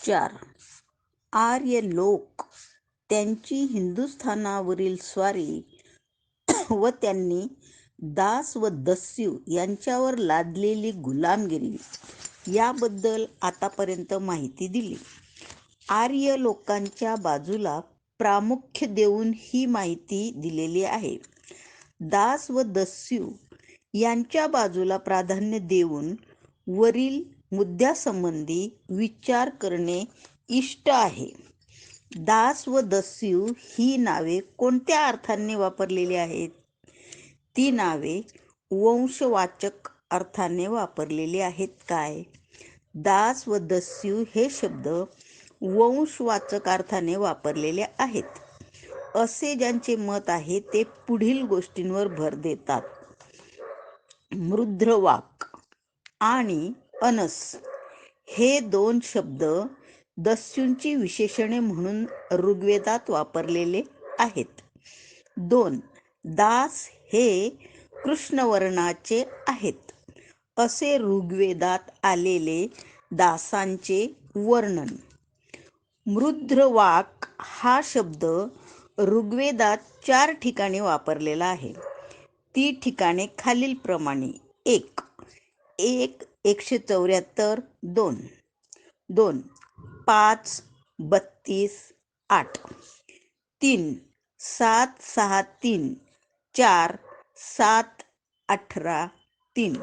उच्चार. आर्य लोक त्यांची हिंदुस्थानावरील स्वारी व त्यांनी दास व दस्यू यांच्यावर लादलेली गुलामगिरी याबद्दल आतापर्यंत माहिती दिली. आर्य लोकांच्या बाजूला प्रामुख्य देऊन ही माहिती दिलेली आहे. दास व दस्यू यांच्या बाजूला प्राधान्य देऊन वरील मुद्द्यासंबंधी विचार करणे इष्ट आहे. दास व दस्यू ही नावे कोणत्या अर्थाने वपरलेली आहेत? ती नावे वंशवाचक अर्थाने वापरलेली आहेत काय? दास व दस्यू हे शब्द वंशवाचक अर्थाने वापरलेले आहेत असे ज्यांचे मत आहे ते पुढील गोष्टींवर भर देतात. मृध्रवाक आणि अनस हे दोन शब्द दस्यूंची विशेषणे म्हणून ऋग्वेदात वापरलेले आहेत. 2. दास हे कृष्णवर्णाचे आहेत असे ऋग्वेदात आलेले दासांचे वर्णन. मृध्रवाक हा शब्द ऋग्वेदात 4 ठिकाणी वापरलेला आहे. ती ठिकाणे खालीलप्रमाणे: 1. 174, 2. 2. 5, 32, 8. 3. 7, 6, 3. 4, 7, 18, 3.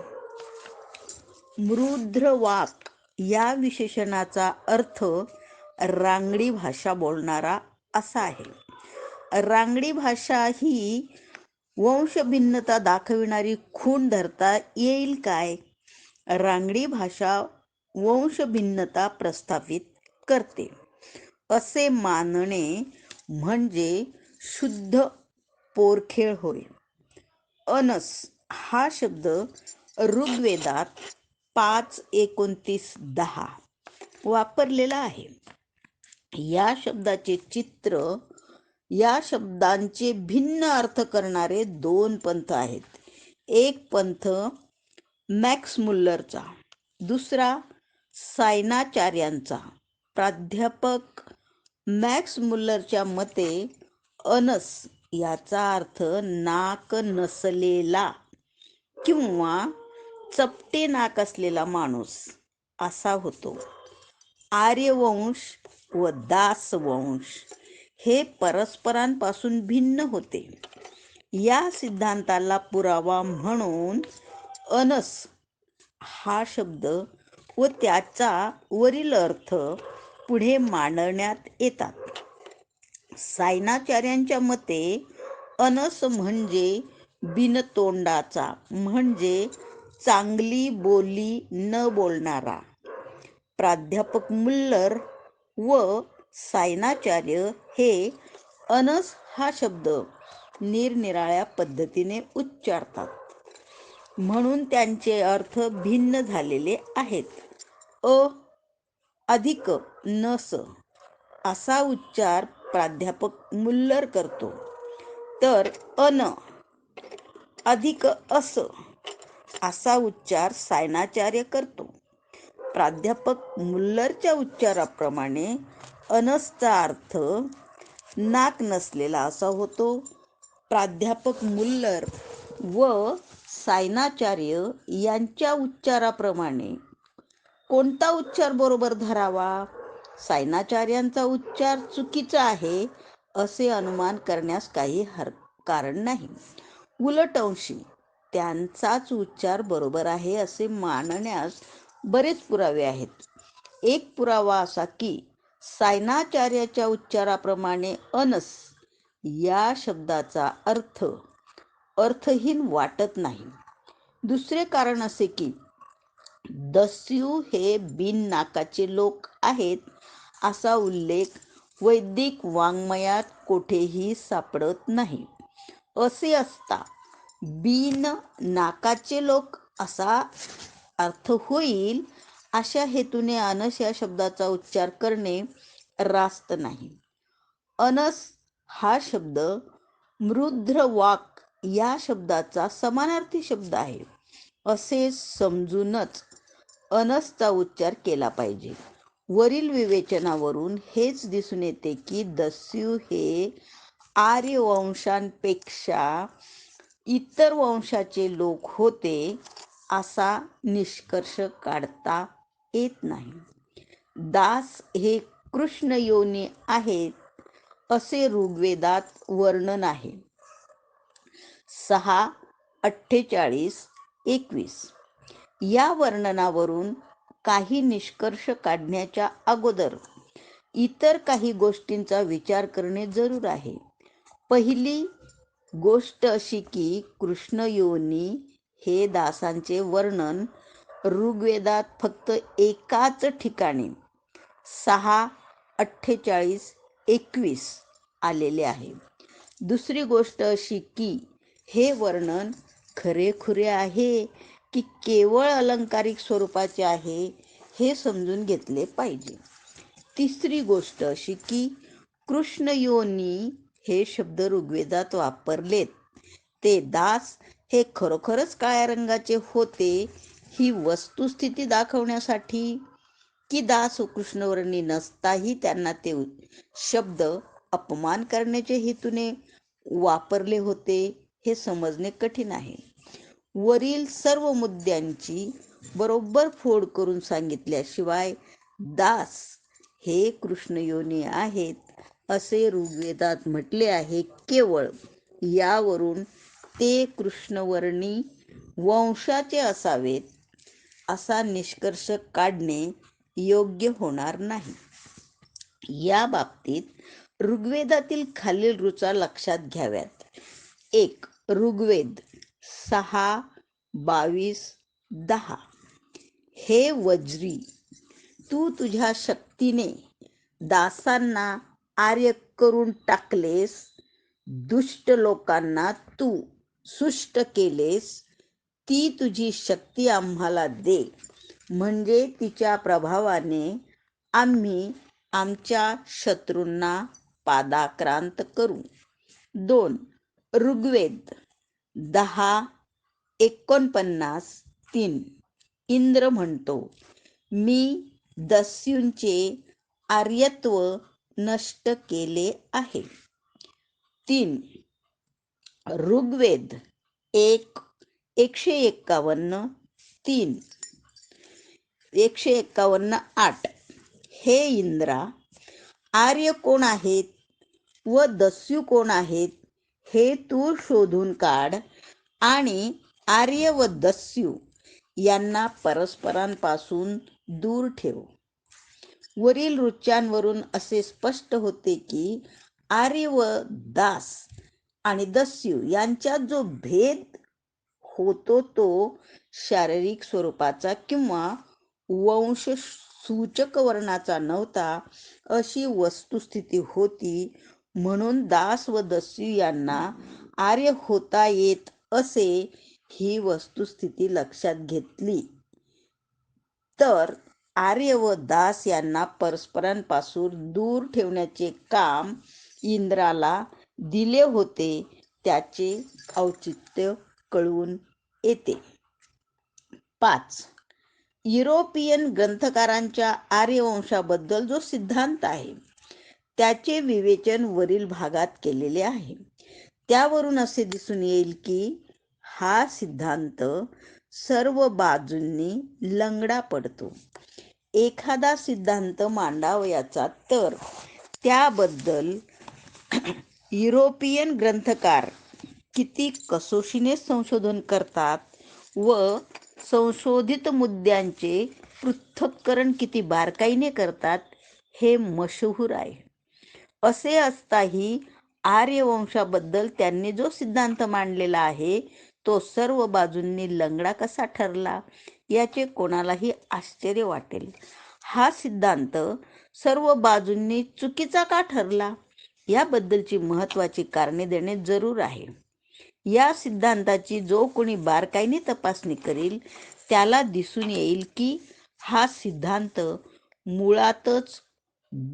मृध्रवाक या विशेषणाचा अर्थ रांगडी भाषा बोलणारा असा आहे. रांगडी भाषा ही वंशभिन्नता दाखविणारी खूण धरता येईल काय? रांगडी भाषा वंशभिन्नता प्रस्थापित करते असे मानणे म्हणजे शुद्ध पोरखेळ होय. अनस हा शब्द ऋग्वेदात 5, 29, 10 वापरलेला आहे. या शब्दाचे चित्र या शब्दांचे भिन्न अर्थ करणारे 2 पंथ आहेत. एक पंथ मॅक्स मुल्लरचा, दुसरा सायनाचार्यांचा. प्राध्यापक मॅक्स मुल्लरच्या मते अनस याचा अर्थ नाक नसलेला किंवा चपटे नाक असलेला माणूस असा होतो. आर्यवंश व दासवंश हे परस्परांपासून भिन्न होते. या सिद्धांताला पुरावा म्हणून अनस हा शब्द व त्याचा वरील अर्थ पुढे मांडण्यात येतात. सायनाचार्यांच्या मते अनस म्हणजे बिनतोंडाचा म्हणजे चांगली बोली न बोलणारा. प्राध्यापक मुल्लर व सायनाचार्य हे अनस हा शब्द निरनिराळ्या पद्धतीने उच्चारतात म्हणून त्यांचे अर्थ भिन्न झालेले आहेत. अधिक नस असा उच्चार प्राध्यापक मुल्लर करतो, तर अन अधिक अस असा उच्चार सायनाचार्य करतो. प्राध्यापक मुल्लरच्या उच्चाराप्रमाणे अनसचा अर्थ नाक नसलेला असा होतो. प्राध्यापक मुल्लर व सायनाचार्य यांच्या उच्चाराप्रमाणे कोणता उच्चार बरोबर धरावा? सायनाचार्यांचा उच्चार चुकीचा आहे असे अनुमान करण्यास काही कारण नाही. उलट अंशी त्यांचाच उच्चार बरोबर आहे असे मानण्यास बरेच पुरावे आहेत. एक पुरावा असा की सायनाचार्याच्या उच्चाराप्रमाणे अनस या शब्दाचा अर्थहीन वाटत नाही. दुसरे कारण असे की दस्यू हे बिन नाकाचे लोक आहेत असा उल्लेख वैदिक वाङ्मयात कोठेही सापडत नाही. असे असता बिन नाकाचे लोक असा अर्थ होईल अशा हेतूने अनस या शब्दाचा उच्चार करणे रास्त नाही. अनस हा शब्द मृध्रवाक या शब्दाचा समानार्थी शब्द आहे असे समजूनच अनसचा उच्चार केला पाहिजे. वरील विवेचनावरून हेच दिसून येते की दस्यू हे आर्य वंशांपेक्षा इतर वंशाचे लोक होते असा निष्कर्ष काढता येत नाही. दास हे कृष्ण योनी आहेत असे ऋग्वेदात वर्णन आहे. 6:48-21 या वर्णनावरून काही निष्कर्ष काढण्याच्या अगोदर इतर काही गोष्टींचा विचार करणे जरूर आहे. पहिली गोष्ट अशी की कृष्ण योनी हे दासांचे वर्णन ऋग्वेदात फक्त एकाच ठिकाणी 6:48-21 आलेले आहे. दुसरी गोष्ट अशी की हे वर्णन खरेखुरे आहे की केवळ अलंकारिक स्वरूपाचे आहे हे समजून घेतले पाहिजे. तिसरी गोष्ट अशी की कृष्ण योनी हे शब्द ऋग्वेदात वापरलेत ते दास हे खरोखरच काळ्या रंगाचे होते ही वस्तुस्थिती दाखवण्यासाठी की दास कृष्णवर्णी नसताही त्यांना ते शब्द अपमान करण्याच्या हेतूने वापरले होते हे समजणे कठीण आहे. वरील सर्व मुद्द्यांची बरोबर फोड करून सांगितल्याशिवाय दास हे कृष्णयोनी आहेत असे ऋग्वेदात म्हटले आहे केवळ यावरून ते कृष्णवर्णी वंशाचे असावेत असा निष्कर्ष काढणे योग्य होणार नाही. या बाबतीत ऋग्वेदातील खालील ऋचा लक्षात घ्याव्यात. 1. ऋग्वेद 6:22-10 हे वज्री, तू तुझ्या शक्तीने दासांना आर्य करून टाकलेस, दुष्ट लोकांना तू सुष्ट केलेस, ती तुझी शक्ती आम्हाला दे म्हणजे तिच्या प्रभावाने आम्ही आमच्या शत्रूंना पादाक्रांत करू. 2. ऋग्वेद 10:49-3 इंद्र म्हणतो, मी दस्यूंचे आर्यत्व नष्ट केले आहे. 3. ऋग्वेद 1:151-3 151:8 हे इंद्रा, आर्य कोण आहेत व दस्यू कोण आहेत हे तू शोधून काढ आणि आर्य व दस्यू यांना परस्परांपासून दूर ठेव. वरील ऋचांवरून असे स्पष्ट होते की आर्य व दास आणि दस्यू यांच्यात जो भेद होतो तो शारीरिक स्वरूपाचा किंवा वंशसूचक वर्णाचा नव्हता अशी वस्तुस्थिती होती. म्हणून दास व दस्यू यांना आर्य होता येत असे ही वस्तुस्थिती लक्षात घेतली तर आर्य व दास यांना परस्परांपासून दूर ठेवण्याचे काम इंद्राला दिले होते त्याचे औचित्य कळून येते. 5. युरोपियन ग्रंथकारांच्या आर्यवंशाबद्दल जो सिद्धांत आहे त्याचे विवेचन वरील भागात केलेले आहे. त्यावरून असे दिसून येईल की हा सिद्धांत सर्व बाजूंनी लंगडा पडतो. एखादा सिद्धांत मांडावयाचा तर त्याबद्दल युरोपियन ग्रंथकार किती कसोशीने संशोधन करतात व संशोधित मुद्द्यांचे पृथक्करण किती बारकाईने करतात हे मशहूर आहे. असे असताही आर्यवंशाबद्दल त्यांनी जो सिद्धांत मांडलेला आहे तो सर्व बाजूंनी लंगडा कसा ठरला याचे कोणालाही आश्चर्य वाटेल. हा सिद्धांत सर्व बाजूंनी चुकीचा का ठरला याबद्दलची महत्त्वाची कारणे देणे जरूर आहे. या सिद्धांताची जो कोणी बारकाईने तपासणी करील त्याला दिसून येईल की हा सिद्धांत मुळातच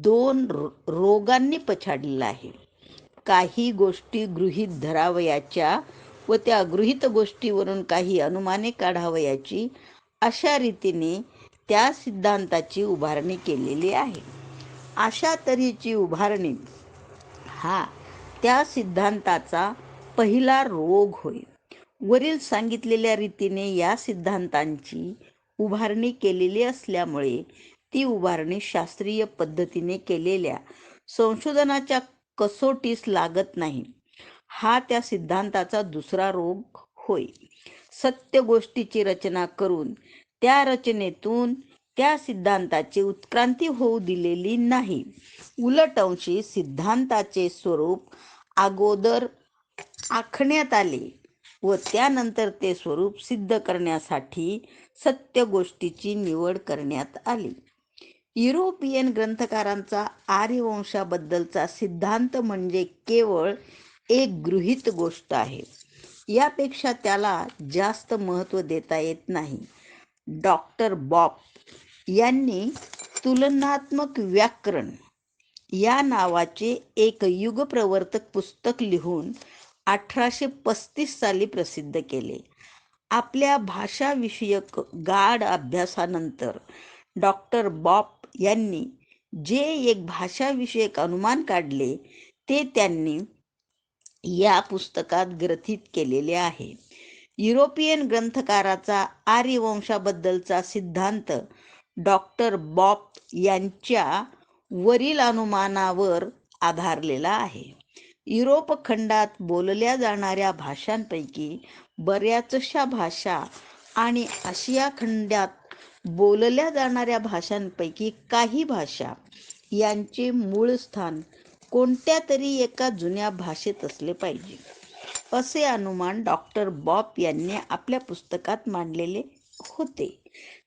2 रोगांनी पछाडलेला आहे. काही गोष्टी गृहीत धरावयाच्या व त्या गृहीत गोष्टीवरून काही अनुमाने काढावयाची अशा रीतीने त्या सिद्धांताची उभारणी केलेली आहे. अशा तऱ्हेची उभारणी हा त्या सिद्धांताचा पहिला रोग होय. वरील सांगितलेल्या रीतीने या सिद्धांतांची उभारणी केलेली असल्यामुळे ती उभारणी शास्त्रीय पद्धतीने केलेल्या संशोधनाच्या कसोटीस लागत नाही. हा त्या सिद्धांताचा दुसरा रोग होय. सत्य गोष्टीची रचना करून त्या रचनेतून त्या सिद्धांताची उत्क्रांती होऊ दिलेली नाही. उलट अंशी सिद्धांताचे स्वरूप अगोदर आखण्यात आले व त्यानंतर ते स्वरूप सिद्ध करण्यासाठी सत्य गोष्टीची निवड करण्यात आली. युरोपियन ग्रंथकारांचा आर्यवंशाबद्दलचा सिद्धांत म्हणजे केवळ एक गृहीत गोष्ट आहे. यापेक्षा त्याला जास्त महत्त्व देता येत नाही. डॉक्टर बॉप यांनी तुलनात्मक व्याकरण या नावाचे एक युगप्रवर्तक पुस्तक लिहून 1835 साली प्रसिद्ध केले. आपल्या भाषाविषयक गाढ अभ्यासानंतर डॉक्टर बॉप यांनी जे एक भाषाविषयक अनुमान काढले ते त्यांनी या पुस्तकात ग्रथित केलेले आहे. युरोपियन ग्रंथकाराचा आर्यवंशाबद्दलचा सिद्धांत डॉक्टर बॉप यांच्या वरील अनुमानावर आधारलेला आहे. युरोप खंडात बोलल्या जाणाऱ्या भाषांपैकी बऱ्याचशा भाषा आणि आशिया खंडात बोलल्या जाणाऱ्या भाषांपैकी काही भाषा यांचे मूळ स्थान कोणत्या तरी एका जुन्या भाषेत असले पाहिजे, असे अनुमान डॉक्टर बॉप यांनी आपल्या पुस्तकात मांडलेले होते.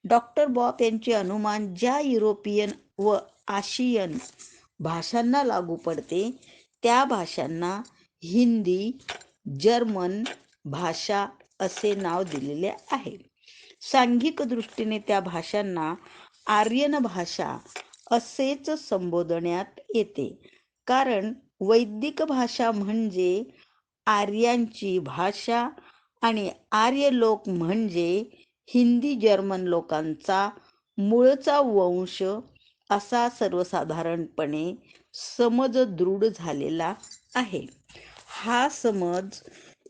डॉक्टर बॉप यांचे अनुमान ज्या युरोपियन व आशियन भाषांना लागू पडते त्या भाषांना हिंदी, जर्मन भाषा असे नाव दिलेले आहे. सांघिक दृष्टीने त्या भाषांना आर्यन भाषा असेच संबोधण्यात येते, कारण वैदिक भाषा म्हणजे आर्यांची भाषा आणि आर्य लोक म्हणजे हिंदी जर्मन लोकांचा मूळचा वंश असा सर्वसाधारणपणे समज दृढ झालेला आहे. हा समज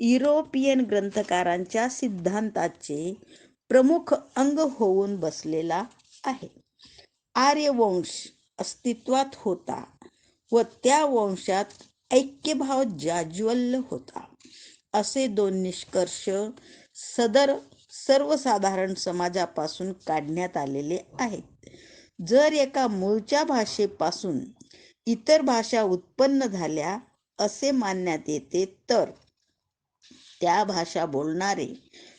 युरोपियन ग्रंथकारांच्या सिद्धांताचे प्रमुख अंग होऊन बसलेला आहे. आर्यवंश अस्तित्वात होता व त्या वंशात ऐक्यभाव जाज्वल्य होता, असे दोन निष्कर्ष सदर सर्वसाधारण समाजापासून काढण्यात आलेले आहेत. जर एका मूळच्या भाषेपासून इतर भाषा उत्पन्न झाल्या असे मानण्यात येते तर त्या भाषा बोलणारे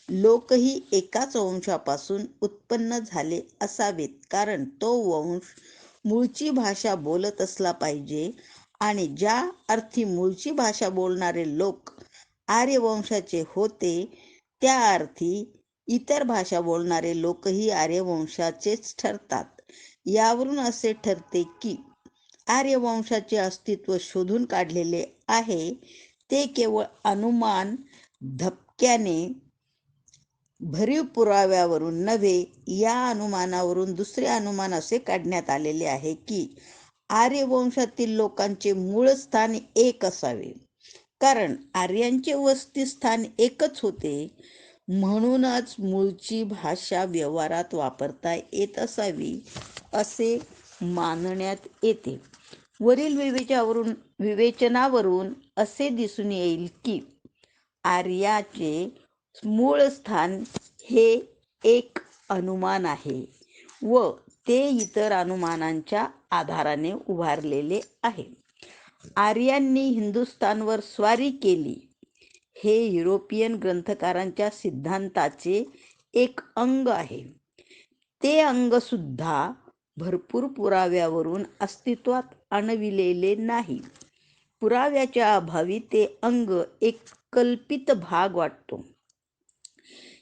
लोकही एकाच वंशापासून उत्पन्न झाले असावेत, कारण तो वंश मूळची भाषा बोलत असला पाहिजे आणि ज्या अर्थी मूळची भाषा बोलणारे लोक आर्यवंशाचे होते त्या अर्थी इतर भाषा बोलणारे लोकही आर्यवंशाचेच ठरतात. यावरून असे ठरते की आर्यवंशाचे अस्तित्व शोधून काढलेले आहे ते केवळ अनुमान धपक्याने भरीव पुराव्यावरून नव्हे. या अनुमानावरून दुसरे अनुमान असे काढण्यात आलेले आहे की आर्यवंशातील लोकांचे मूळ स्थान एक असावे, कारण आर्यांचे वस्तीस्थान एकच होते. म्हणूनच मूळची भाषा व्यवहारात वापरता येत असावी असे मानण्यात येते. वरील विवेचनावरून असे दिसून येईल की आर्याचे मूळ स्थान हे एक अनुमान आहे व ते इतर अनुमानांच्या आधाराने उभारलेले आहे. आर्यांनी हिंदुस्थानवर स्वारी केली हे युरोपियन ग्रंथकारांच्या सिद्धांताचे एक अंग आहे. ते अंग सुद्धा भरपूर पुराव्यावरून अस्तित्वात आणविलेले नाही. पुराव्याच्या अभावी ते अंग एक कल्पित भाग वाटतो.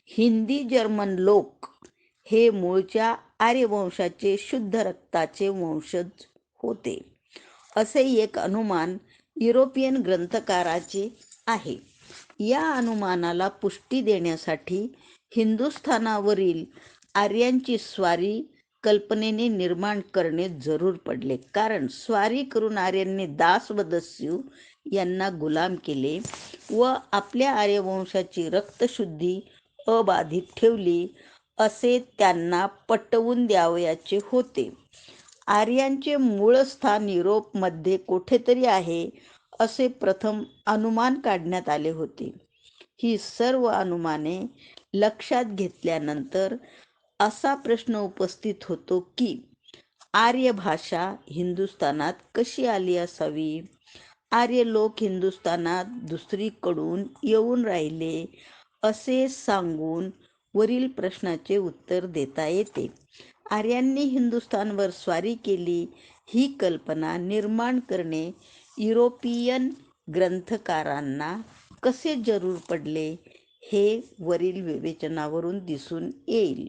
हिंदी जर्मन लोक हे मूळच्या आर्यवंशाचे शुद्ध रक्ताचे वंशज होते, असे एक अनुमान युरोपियन ग्रंथकाराचे आहे. या अनुमानाला पुष्टी देण्यासाठी हिंदुस्थानावरील आर्यांची स्वारी कल्पनेने निर्माण करणे जरूर पडले, कारण स्वारी करून आर्यांनी दास व दस्यू यांना गुलाम केले व आपल्या आर्यवंशाची रक्तशुद्धी अबाधित ठेवली असे त्यांना पटवून द्यावयाचे होते. आर्यांचे मूळ स्थान युरोपमध्ये कोठेतरी आहे असे प्रथम अनुमान काढण्यात आले होते. ही सर्व अनुमाने लक्षात घेतल्यानंतर असा प्रश्न उपस्थित होतो की आर्य भाषा हिंदुस्थानात कशी आली असावी? आर्य लोक हिंदुस्थानात दुसरीकडून येऊन राहिले असे सांगून वरील प्रश्नाचे उत्तर देता येते. आर्यांनी हिंदुस्थानवर स्वारी केली ही कल्पना निर्माण करणे युरोपियन ग्रंथकारांना कसे जरूर पडले हे वरील विवेचनावरून दिसून येईल.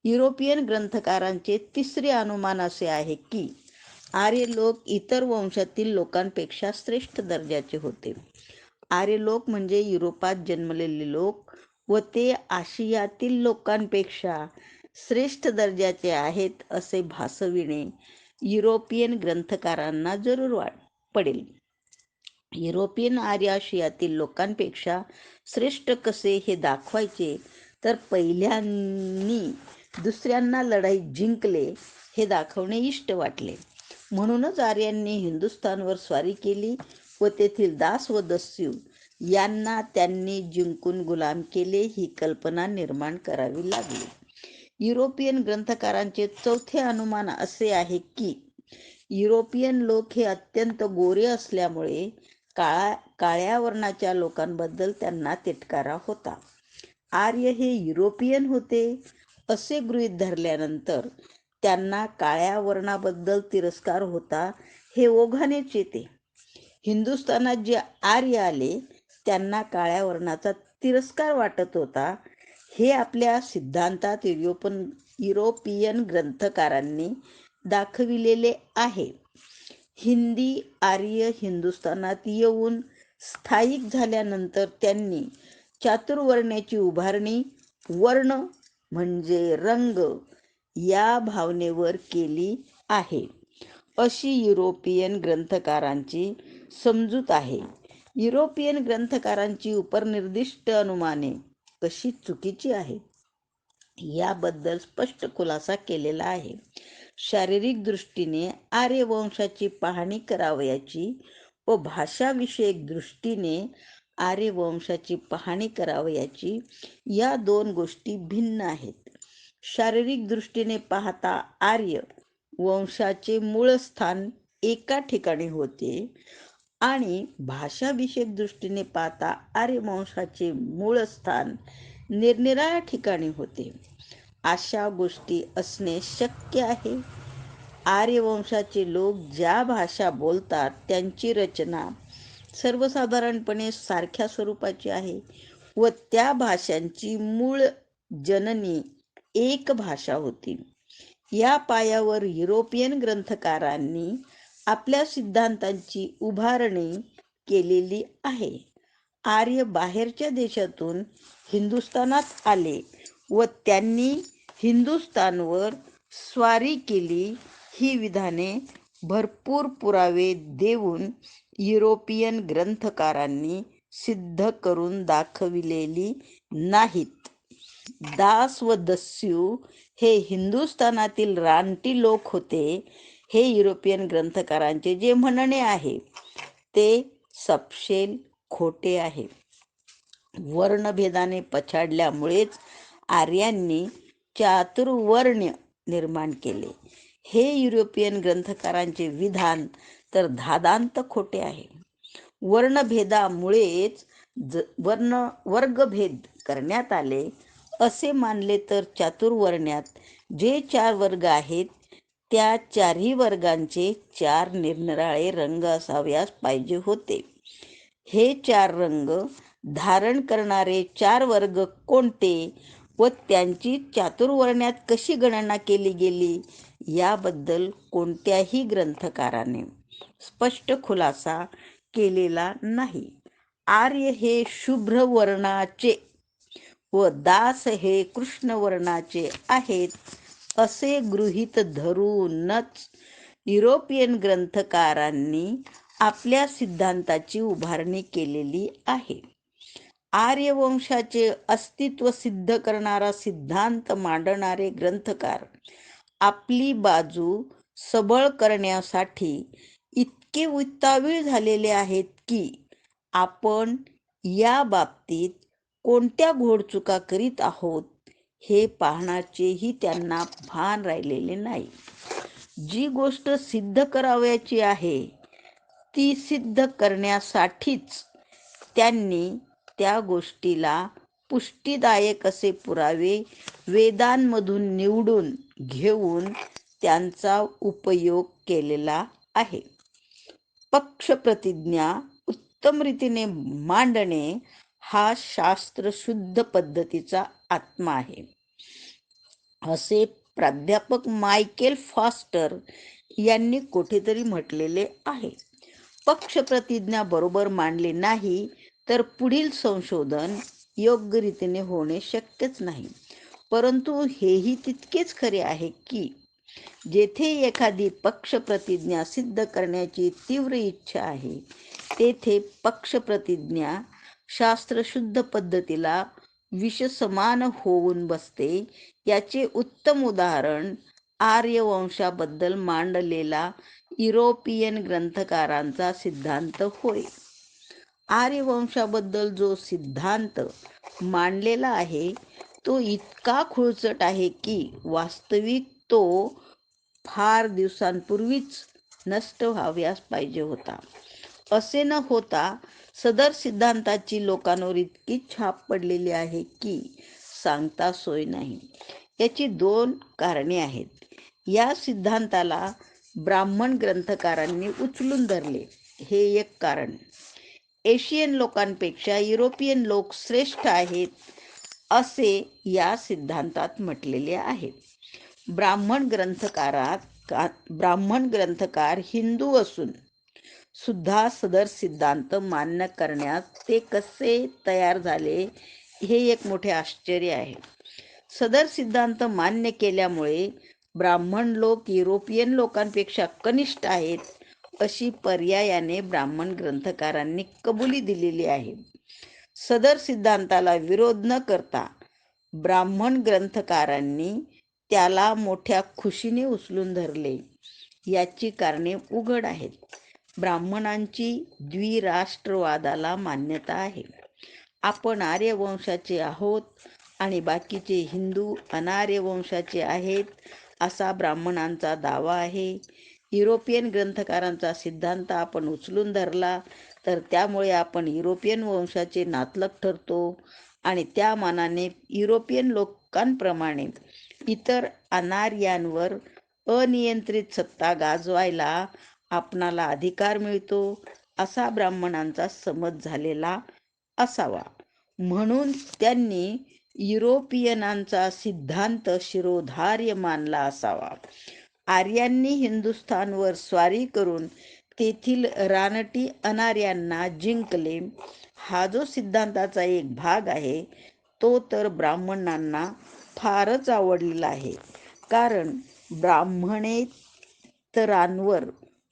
युरोपियन ग्रंथकारांचे तिसरे अनुमान असे आहे की आर्य लोक इतर वंशातील लोकांपेक्षा श्रेष्ठ दर्जाचे होते. आर्य लोक म्हणजे युरोपात जन्मलेले लोक व ते आशियातील लोकांपेक्षा श्रेष्ठ दर्जाचे आहेत असे भासविणे युरोपियन ग्रंथकारांना जरूर पडेल. युरोपियन आर्य आशियातील लोकांपेक्षा श्रेष्ठ कसे हे दाखवायचे तर पहिल्यांनी दुसऱ्यांना लढाई जिंकले हे दाखवणे इष्ट वाटले. म्हणूनच आर्यांनी हिंदुस्थानवर स्वारी केली व तेथील दास व दस्यू यांना त्यांनी जिंकून गुलाम केले ही कल्पना निर्माण करावी लागली. युरोपियन ग्रंथकारांचे चौथे अनुमान असे आहे की युरोपियन लोक हे अत्यंत गोरे असल्यामुळे काळ्या वर्णाच्या लोकांबद्दल त्यांना तिटकारा होता. आर्य हे युरोपियन होते असे गृहीत धरल्यानंतर त्यांना काळ्या वर्णाबद्दल तिरस्कार होता हे ओघानेच येते. हिंदुस्थानात जे आर्य आले त्यांना काळ्या वर्णाचा तिरस्कार वाटत होता हे आपल्या सिद्धांतात युरोपियन ग्रंथकारांनी दाखविलेले आहे. हिंदी आर्य हिंदुस्थानात येऊन स्थायिक झाल्यानंतर त्यांनी चातुर्वर्ण्याची उभारणी वर्ण म्हणजे रंग या भावनेवर केली आहे अशी युरोपियन ग्रंथकारांची समजूत आहे. युरोपियन ग्रंथकारांची उपनिर्दिष्ट अनुमाने कशी चुकीची आहेत याबद्दल स्पष्ट खुलासा केलेला आहे. शारीरिक दृष्टीने आर्यवंशाची पाहणी करावयाची व भाषाविषयक दृष्टीने आर्यवंशाची पाहणी करावयाची या दोन गोष्टी भिन्न आहेत. शारीरिक दृष्टीने पाहता आर्य वंशाचे मूळ स्थान एका ठिकाणी होते आणि भाषाविषयक दृष्टीने पाहता आर्यवंशाचे मूळ स्थान निरनिराळ्या ठिकाणी होते. अशा गोष्टी असणे शक्य आहे. आर्यवंशाचे लोक ज्या भाषा बोलतात त्यांची रचना सर्वसाधारणपणे सारख्या स्वरूपाची आहे व त्या भाषांची मूळ जननी एक भाषा होती. या पायावर युरोपियन ग्रंथकारांनी आपल्या सिद्धांतांची उभारणी केलेली आहे. आर्य बाहेरच्या देशातून हिंदुस्थानात आले व त्यांनी हिंदुस्थानवर स्वारी केली ही विधाने भरपूर पुरावे देऊन युरोपियन ग्रंथकारांनी सिद्ध करून दाखविलेली नाहीत. दास व दस्यू हे हिंदुस्थानातील रानटी लोक होते हे युरोपियन ग्रंथकारांचे जे म्हणणे आहे ते सपशेल खोटे आहे. वर्णभेदाने पछाडल्यामुळेच आर्यांनी चातुर्वर्ण्य निर्माण केले हे युरोपियन ग्रंथकारांचे विधान तर धादांत खोटे आहे. वर्णभेदामुळेच वर्गभेद करण्यात आले असे मानले तर चातुर्वर्ण्यात जे 4 वर्ग आहेत त्या 4ही वर्गांचे 4 निरनिराळे रंग असाव्यास पाहिजे होते. हे 4 रंग धारण करणारे 4 वर्ग कोणते व त्यांची चातुर्वर्ण्यात कशी गणना केली गेली याबद्दल कोणत्याही ग्रंथकाराने स्पष्ट खुलासा केलेला नाही. आर्य हे शुभ्र वर्णाचे व दास हे कृष्ण वर्णाचे आहेत असे गृहीत धरूनच युरोपियन ग्रंथकारांनी आपल्या सिद्धांताची उभारणी केलेली आहे. आर्यवंशाचे अस्तित्व सिद्ध करणारा सिद्धांत मांडणारे ग्रंथकार आपली बाजू सबळ करण्यासाठी इतके उतावीळ झालेले आहेत की आपण या बाबतीत कोणत्या घोडचुका करीत आहोत हे पाहण्याचेही त्यांना भान राहिलेले नाही. जी गोष्ट सिद्ध करावयाची आहे ती सिद्ध करण्यासाठीच त्यांनी त्या गोष्टीला पुष्टीदायक असे पुरावे वेदांमधून निवडून घेऊन त्यांचा उपयोग केलेला आहे. पक्षप्रतिज्ञा उत्तम रीतीने मांडणे हा शास्त्रशुद्ध पद्धतीचा आत्मा आहे, असे प्राध्यापक मायकेल फॉस्टर यांनी कुठेतरी म्हटलेले आहे. पक्षप्रतिज्ञा बरोबर मांडली नाही तर पुढील संशोधन योग्य रीतीने होणे शक्यच नाही. परंतु हेही तितकेच खरे आहे की जेथे एखादी पक्षप्रतिज्ञा सिद्ध करण्याची तीव्र इच्छा आहे तेथे पक्षप्रतिज्ञा शास्त्रशुद्ध पद्धतीला विषसमान होऊन बसते. याचे उत्तम उदाहरण आर्यवंशाबद्दल मांडलेला युरोपियन ग्रंथकारांचा सिद्धांत होय. आर्यवंशाबद्दल जो सिद्धांत मांडलेला आहे तो इतका खुळचट आहे की वास्तविक तो फार दिवसांपूर्वीच नष्ट व्हाव्यास पाहिजे होता. असे न होता सदर सिद्धांताची लोकांवर इतकी छाप पडलेली आहे की सांगता सोय नाही. याची 2 कारणे आहेत. या सिद्धांताला ब्राह्मण ग्रंथकारांनी उचलून धरले हे एक कारण. एशियन लोकांपेक्षा युरोपियन लोक श्रेष्ठ आहेत असे या सिद्धांतात म्हटलेले आहे. ब्राह्मण ग्रंथकार हिंदू असून सुद्धा सदर सिद्धांत मान्य करण्यास ते कसे तयार झाले हे एक मोठे आश्चर्य आहे. सदर सिद्धांत मान्य केल्यामुळे ब्राह्मण लोक युरोपियन लोकांपेक्षा कनिष्ठ आहेत अशी पर्यायाने ब्राह्मण ग्रंथकारांनी कबुली दिलेली आहे. सदर सिद्धांताला विरोध न करता ब्राह्मण ग्रंथकारांनी त्याला मोठ्या खुशीने उचलून धरले. याची कारणे उघड आहेत. ब्राह्मणांची द्विराष्ट्रवादाला मान्यता आहे. आपण आर्यवंशाचे आहोत आणि बाकीचे हिंदू अनार्य वंशाचे आहेत असा ब्राह्मणांचा दावा आहे. युरोपियन ग्रंथकारांचा सिद्धांत आपण उचलून धरला तर त्यामुळे आपण युरोपियन वंशाचे नातलग ठरतो आणि त्या मानाने युरोपियन लोकांप्रमाणे इतर अनार्यांवर अनियंत्रित सत्ता गाजवायला आपणाला अधिकार मिळतो असा ब्राह्मणांचा समज झालेला असावा. म्हणून त्यांनी युरोपियनांचा सिद्धांत शिरोधार्य मानला असावा. आर्यांनी हिंदुस्थानवर स्वारी करून तेथील रानटी अनार्यांना जिंकले हा जो सिद्धांताचा एक भाग आहे तो तर ब्राह्मणांना फारच आवडलेला आहे. कारण ब्राह्मणेतरांवर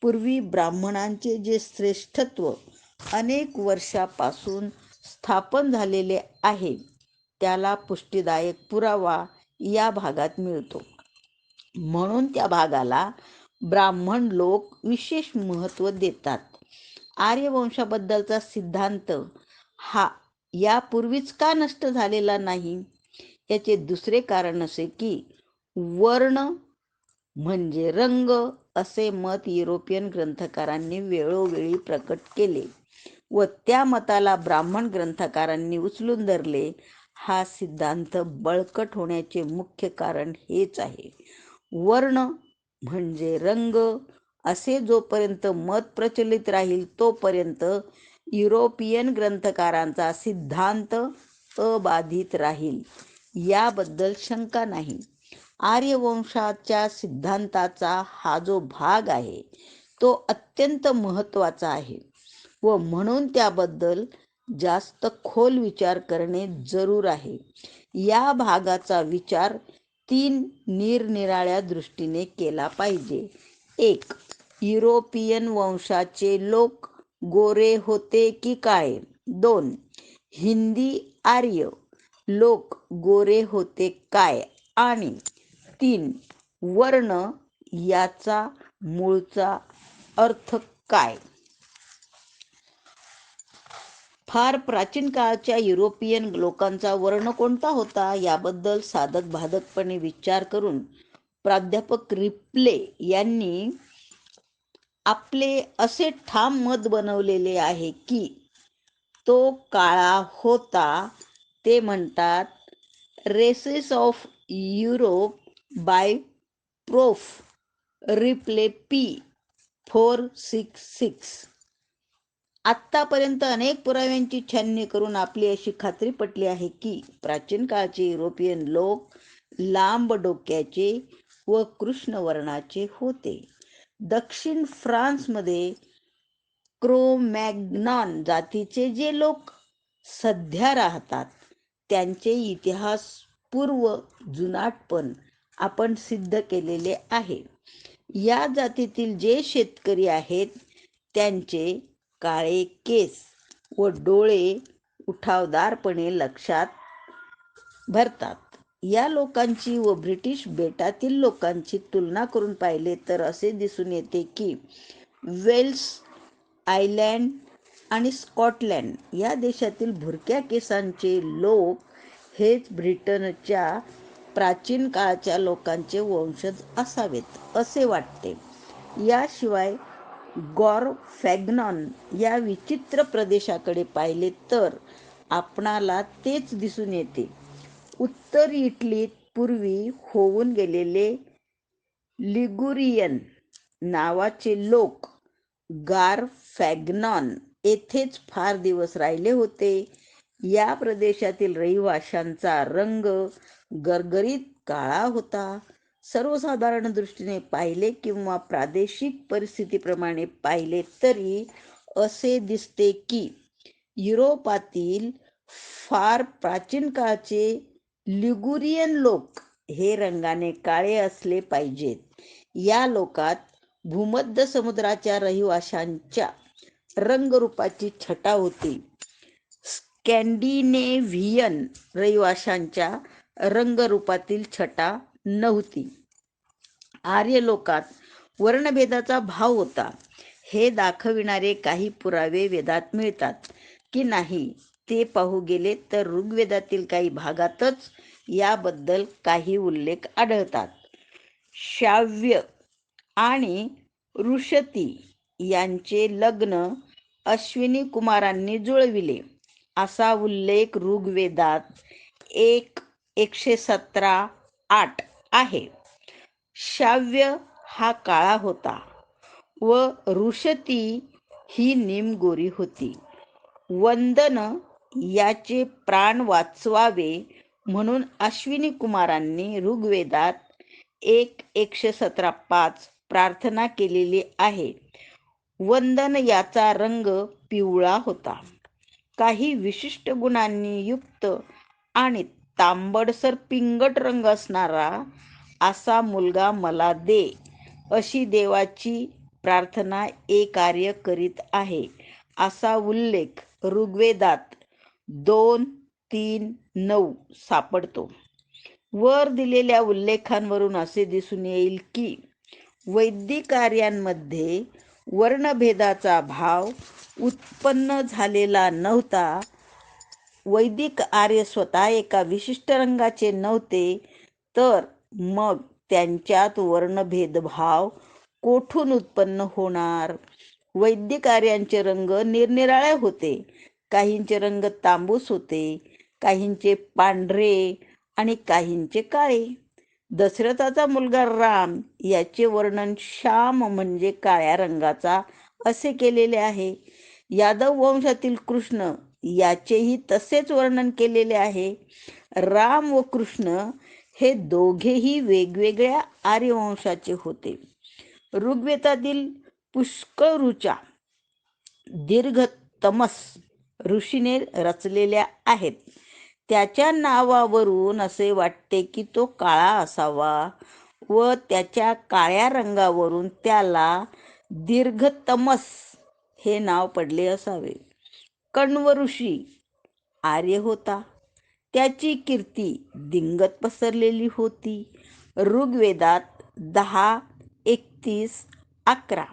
पूर्वी ब्राह्मणांचे जे श्रेष्ठत्व अनेक वर्षापासून स्थापन झालेले आहे त्याला पुष्टीदायक पुरावा या भागात मिळतो. म्हणून त्या भागाला ब्राह्मण लोक विशेष महत्त्व देतात. आर्यवंशाबद्दलचा सिद्धांत हा यापूर्वीच का नष्ट झालेला नाही? याचे दुसरे कारण असे की वर्ण म्हणजे रंग असे मत युरोपियन ग्रंथकारांनी वेळोवेळी प्रकट केले व त्या मताला ब्राह्मण ग्रंथकारांनी उचलून धरले. हा सिद्धांत बळकट होण्याचे मुख्य कारण हेच आहे. वर्ण म्हणजे रंग असे जोपर्यंत मत प्रचलित राहील तोपर्यंत युरोपियन ग्रंथकारांचा सिद्धांत अबाधित राहील याबद्दल शंका नाही. आर्यवंशाच्या सिद्धांताचा हा जो भाग आहे तो अत्यंत महत्त्वाचा आहे व म्हणून त्याबद्दल जास्त खोल विचार करणे जरूर आहे. या भागाचा विचार तीन निरनिराळ्या दृष्टीने केला पाहिजे. 1. युरोपियन वंशाचे लोक गोरे होते की काळे? 2. हिंदी आर्य लोक गोरे होते काय? आणि 3. वर्ण याचा मूळचा अर्थ काय? फार प्राचीन काळच्या युरोपियन लोकांचा वर्ण कोणता होता याबद्दल साधक बाधकपणे विचार करून प्राध्यापक रिप्ले यांनी आपले असे ठाम मत बनवलेले आहे की तो काळा होता. ते म्हणतात, races of Europe by prof Ripley P 466. आत्तापर्यंत अनेक पुराव्यांची छाननी करून आपली अशी खात्री पटली आहे की प्राचीन काळचे युरोपियन लोक लांब डोक्याचे व कृष्ण वर्णाचे होते. दक्षिण फ्रान्समध्ये क्रो-मॅग्नॉन जातीचे जे लोक सध्या राहतात त्यांचे इतिहास पूर्व जुनाटपण आपण सिद्ध केलेले आहे. या जातीतील जे शेतकरी आहेत त्यांचे काळे केस व डोळे उठावदारपणे लक्षात भरतात. या लोकांची व ब्रिटिश बेटातील लोकांची तुलना करून पाहिले तर असे दिसून येते की वेल्स, आयर्लंड आणि स्कॉटलंड या देशातील भुरक्या केसांचे लोक हेच ब्रिटनच्या प्राचीन काळच्या लोकांचे वंशज असावेत असे वाटते. याशिवाय गॉरफॅग्नॉन या विचित्र प्रदेशाकडे पाहिले तर आपणाला तेच दिसून येते. उत्तर इटलीत पूर्वी होऊन गेलेले लिगुरियन नावाचे लोक गॉरफॅग्नॉन येथेच फार दिवस राहिले होते. या प्रदेशातील रहिवाशांचा रंग गरगरीत काळा होता. सर्वसाधारण दृष्टीने पाहिले किंवा प्रादेशिक परिस्थितीप्रमाणे पाहिले तरी असे दिसते की युरोपातील फार प्राचीन काळचे लिगुरियन लोक हे रंगाने काळे असले पाहिजेत. या लोकात भूमध्य समुद्राच्या रहिवाशांच्या रंगरूपाची छटा होती. स्कॅन्डिनेव्हियन रहिवाशांच्या रंगरूपातील छटा नव्हती. आर्य लोकात वर्णभेदाचा भाव होता हे दाखविणारे काही पुरावे वेदात मिळतात की नाही ते पाहू गेले तर ऋग्वेदातील काही भागातच याबद्दल काही उल्लेख आढळतात. श्राव्य आणि ऋषती यांचे लग्न अश्विनी कुमारांनी जुळविले असा उल्लेख ऋग्वेदात 1:117:8 आहे. श्राव्य हा काळा होता व ऋषती ही निमगोरी होती. वंदन याचे प्राण वाचवावे म्हणून अश्विनी कुमारांनी ऋग्वेदात 1:117:5 प्रार्थना केलेली आहे. वंदन याचा रंग पिवळा होता. काही विशिष्ट गुणांनी युक्त आणि तांबडसर पिंगट रंग असणारा असा मुलगा मला दे अशी देवाची प्रार्थना एक आर्य करीत आहे असा उल्लेख ऋग्वेदात 2:3:9 सापडतो. वर दिलेल्या उल्लेखांवरून असे दिसून येईल की वैदिक आर्यांमध्ये वर्णभेदाचा भाव उत्पन्न झालेला नव्हता. वैदिक आर्य स्वतः एका विशिष्ट रंगाचे नव्हते तर मग त्यांच्यात वर्णभेदभाव कोठून उत्पन्न होणार? वैदिक आर्यांचे रंग निरनिराळे होते. काहींचे रंग तांबूस होते, काहींचे पांढरे आणि काहींचे काळे. दशरथाचा मुलगा राम याचे वर्णन श्याम म्हणजे काळ्या रंगाचा असे केलेले आहे. यादव वंशातील कृष्ण याचेही तसेच वर्णन केलेले आहे. राम व कृष्ण हे दोघेही वेगवेगळ्या आर्यवंशाचे होते. ऋग्वेदातील पुष्कळ ऋचा दीर्घ तमस ऋषीने रचलेल्या आहेत. त्याच्या नावावरून असे वाटते की तो काळा असावा व त्याच्या काळ्या रंगावरून त्याला दीर्घतमस हे नाव पडले असावे. कण्व ऋषी आर्य होता. त्याची कीर्ती दिंगत पसरलेली होती. ऋग्वेदात 10, 31, 11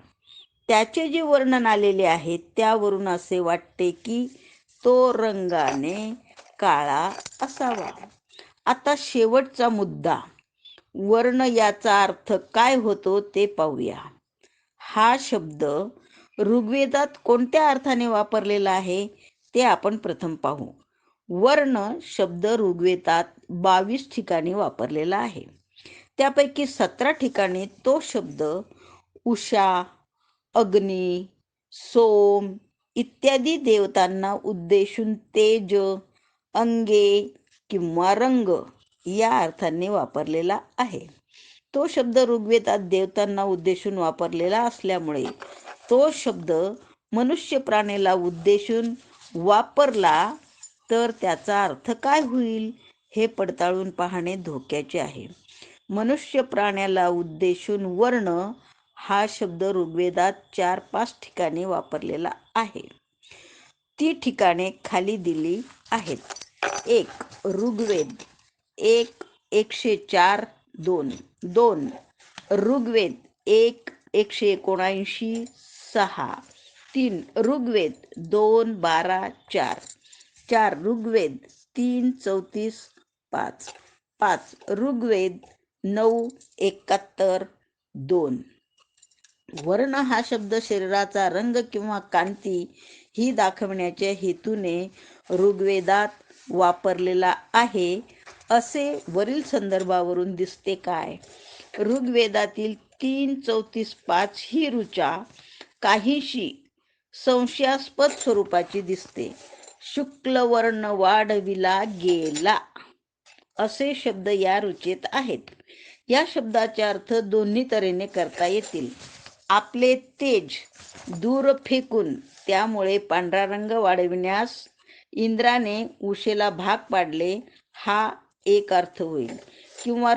त्याचे जे वर्णन आलेले आहे त्यावरून असे वाटते की तो रंगाने काळा असावा. आता शेवटचा मुद्दा, वर्ण याचा अर्थ काय होतो ते पाहूया. हा शब्द ऋग्वेदात कोणत्या अर्थाने वापरलेला आहे ते आपण प्रथम पाहू. वर्ण शब्द ऋग्वेदात 22 ठिकाणी वापरलेला आहे. त्यापैकी 17 ठिकाणी तो शब्द उषा, अग्नी, सोम इत्यादी देवतांना उद्देशून तेज, अंगे किंवा रंग या अर्थाने वापरलेला आहे. तो शब्द ऋग्वेदात देवतांना उद्देशून वापरलेला असल्यामुळे तो शब्द मनुष्य प्राण्याला उद्देशून वापरला तर त्याचा अर्थ काय होईल हे पडताळून पाहणे धोक्याचे आहे. मनुष्य प्राण्याला उद्देशून वर्ण हा शब्द ऋग्वेदात 4-5 ठिकाणी वापरलेला आहे. ती ठिकाणे खाली दिली आहेत. 1. ऋग्वेद 1, 104, 2. 2. ऋग्वेद 1, 179, 6. 3. ऋग्वेद 2, 12, 4. 4. ऋग्वेद 3, 34, 5. 5. ऋग्वेद 9, 71, 2. वर्ण हा शब्द शरीराचा रंग किंवा कांती ही दाखवण्याच्या हेतूने ऋग्वेदात वापरलेला आहे असे वरील संदर्भावरून दिसते काय? ऋग्वेदातील 3, 34, 5 ही ऋचा काहीशी संशयास्पद स्वरूपाची दिसते. शुक्ल वर्ण वाढविला गेला असे शब्द या ऋचेत आहेत. या शब्दाचे अर्थ दोन्ही तऱ्हेने करता येतील. आपले तेज दूर फेकून त्यामुळे पांढरा रंग वाढविण्यास इंद्राने उषेला भाग पाडले हा एक अर्थ होईल. किंवा